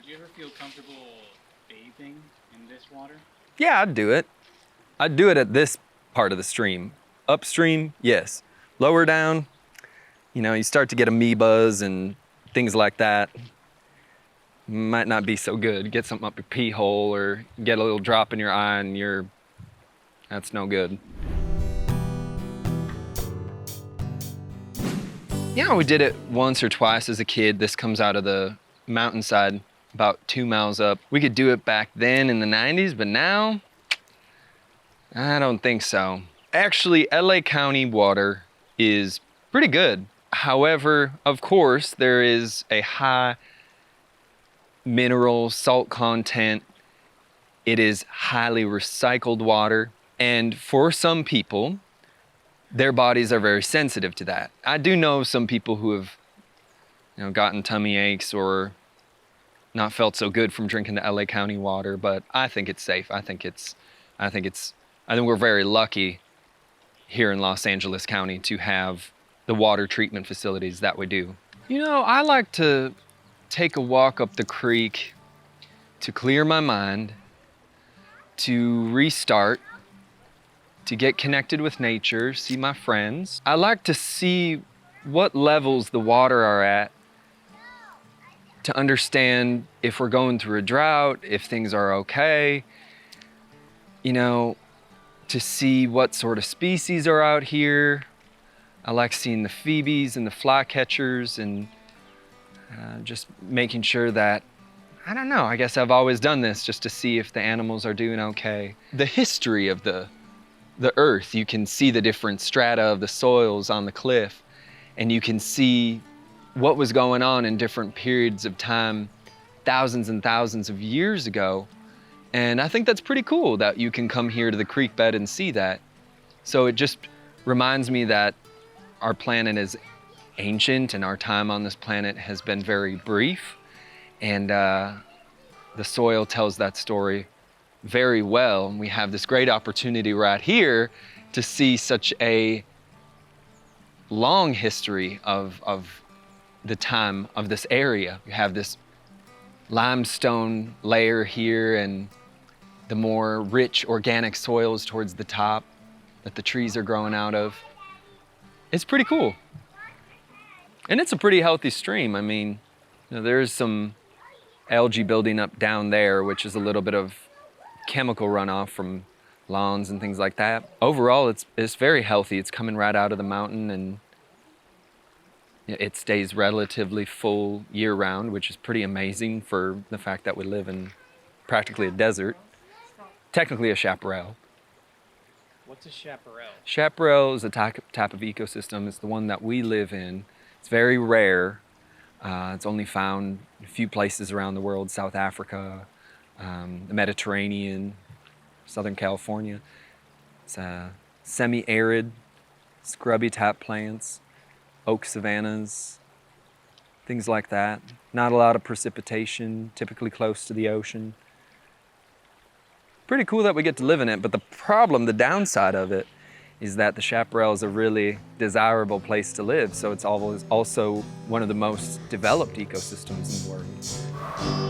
Would you ever feel comfortable bathing in this water? Yeah, I'd do it. I'd do it at this part of the stream. Upstream, yes. Lower down, you know, you start to get amoebas and things like that. Might not be so good. Get something up your pee hole or get a little drop in your eye and that's no good. Yeah, we did it once or twice as a kid. This comes out of the mountainside about 2 miles up. We could do it back then in the 90s, but now, I don't think so. Actually, LA County water is pretty good. However, of course, there is a high mineral salt content. It is highly recycled water. And for some people, their bodies are very sensitive to that. I do know some people who have, gotten tummy aches or not felt so good from drinking the LA County water, but I think it's safe. I think we're very lucky here in Los Angeles County to have the water treatment facilities that we do. I like to take a walk up the creek to clear my mind, to restart, to get connected with nature, see my friends. I like to see what levels the water are at to understand if we're going through a drought, if things are okay, to see what sort of species are out here. I like seeing the phoebes and the flycatchers and just making sure that, I guess I've always done this just to see if the animals are doing okay. The history of the earth, you can see the different strata of the soils on the cliff, and you can see what was going on in different periods of time thousands and thousands of years ago. And I think that's pretty cool that you can come here to the creek bed and see that. So it just reminds me that our planet is ancient and our time on this planet has been very brief. And the soil tells that story very well. And we have this great opportunity right here to see such a long history of the time of this area. You have this limestone layer here and the more rich organic soils towards the top that the trees are growing out of. It's pretty cool. And it's a pretty healthy stream. I mean, there's some algae building up down there, which is a little bit of chemical runoff from lawns and things like that. Overall, it's very healthy. It's coming right out of the mountain and it stays relatively full year-round, which is pretty amazing for the fact that we live in practically a desert. Technically a chaparral. What's a chaparral? Chaparral is a type of ecosystem. It's the one that we live in. It's very rare. It's only found in a few places around the world, South Africa, the Mediterranean, Southern California. It's semi-arid, scrubby type plants, oak savannas, things like that. Not a lot of precipitation, typically close to the ocean. Pretty cool that we get to live in it, but the downside of it is that the chaparral is a really desirable place to live, so it's always also one of the most developed ecosystems in the world.